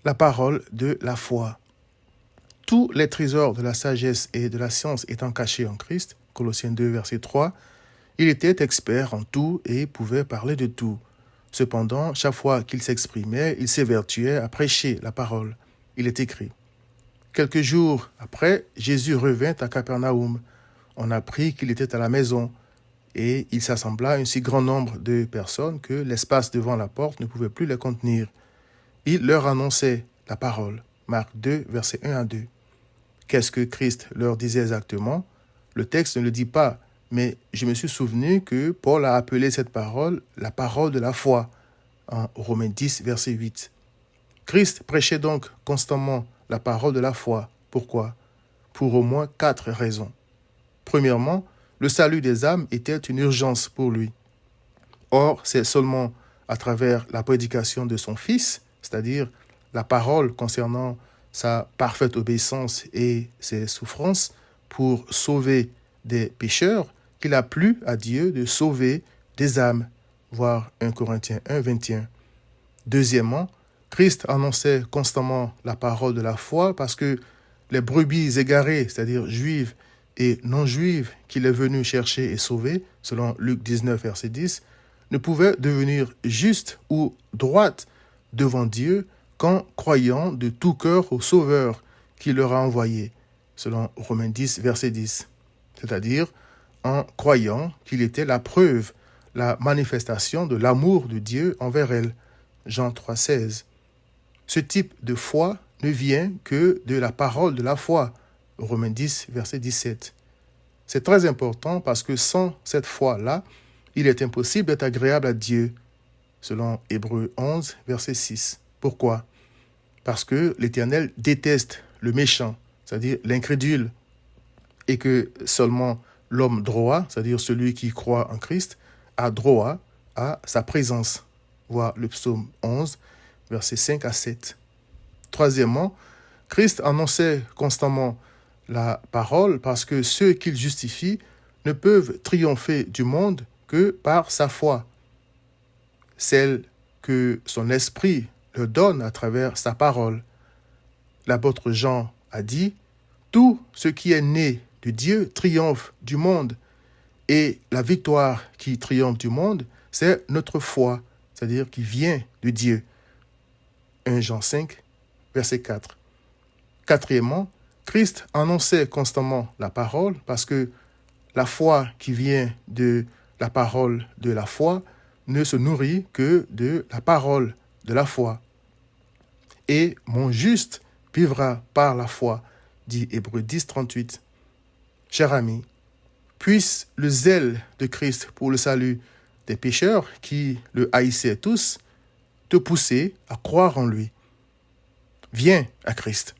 la parole de la foi. Tous les trésors de la sagesse et de la science étant cachés en Christ, Colossiens 2, verset 3, il était expert en tout et pouvait parler de tout. Cependant, chaque fois qu'il s'exprimait, il s'évertuait à prêcher la parole. Il est écrit. Quelques jours après, Jésus revint à Capernaum. On apprit qu'il était à la maison et il s'assembla un si grand nombre de personnes que l'espace devant la porte ne pouvait plus les contenir. Il leur annonçait la parole. Marc 2, versets 1 à 2. Qu'est-ce que Christ leur disait exactement? Le texte ne le dit pas, mais je me suis souvenu que Paul a appelé cette parole la parole de la foi, en Romains 10, verset 8. Christ prêchait donc constamment la parole de la foi. Pourquoi? Pour au moins 4 raisons. Premièrement, le salut des âmes était une urgence pour lui. Or, c'est seulement à travers la prédication de son Fils, c'est-à-dire la parole concernant sa parfaite obéissance et ses souffrances pour sauver des pécheurs, qu'il a plu à Dieu de sauver des âmes, voir 1 Corinthiens 1, 21. Deuxièmement, Christ annonçait constamment la parole de la foi parce que les brebis égarées, c'est-à-dire juives et non-juives qu'il est venu chercher et sauver, selon Luc 19, verset 10, ne pouvaient devenir justes ou droites devant Dieu qu'en croyant de tout cœur au Sauveur qu'il leur a envoyé, selon Romains 10, verset 10. C'est-à-dire en croyant qu'il était la preuve, la manifestation de l'amour de Dieu envers elles, Jean 3, 16. Ce type de foi ne vient que de la parole de la foi, Romains 10, verset 17. C'est très important parce que sans cette foi-là, il est impossible d'être agréable à Dieu, selon Hébreux 11, verset 6. Pourquoi? Parce que l'Éternel déteste le méchant, c'est-à-dire l'incrédule, et que seulement l'homme droit, c'est-à-dire celui qui croit en Christ, a droit à sa présence. Voir le psaume 11, versets 5 à 7. Troisièmement, Christ annonçait constamment la parole parce que ceux qu'il justifie ne peuvent triompher du monde que par sa foi, celle que son esprit leur donne à travers sa parole. L'apôtre Jean a dit « Tout ce qui est né de Dieu triomphe du monde, et la victoire qui triomphe du monde, c'est notre foi, c'est-à-dire qui vient de Dieu. » 1 Jean 5, verset 4. Quatrièmement, Christ annonçait constamment la parole parce que la foi qui vient de la parole de la foi ne se nourrit que de la parole de la foi. Et mon juste vivra par la foi, dit Hébreux 10, 38. Cher ami, puisse le zèle de Christ pour le salut des pécheurs qui le haïssaient tous te pousser à croire en lui. Viens à Christ.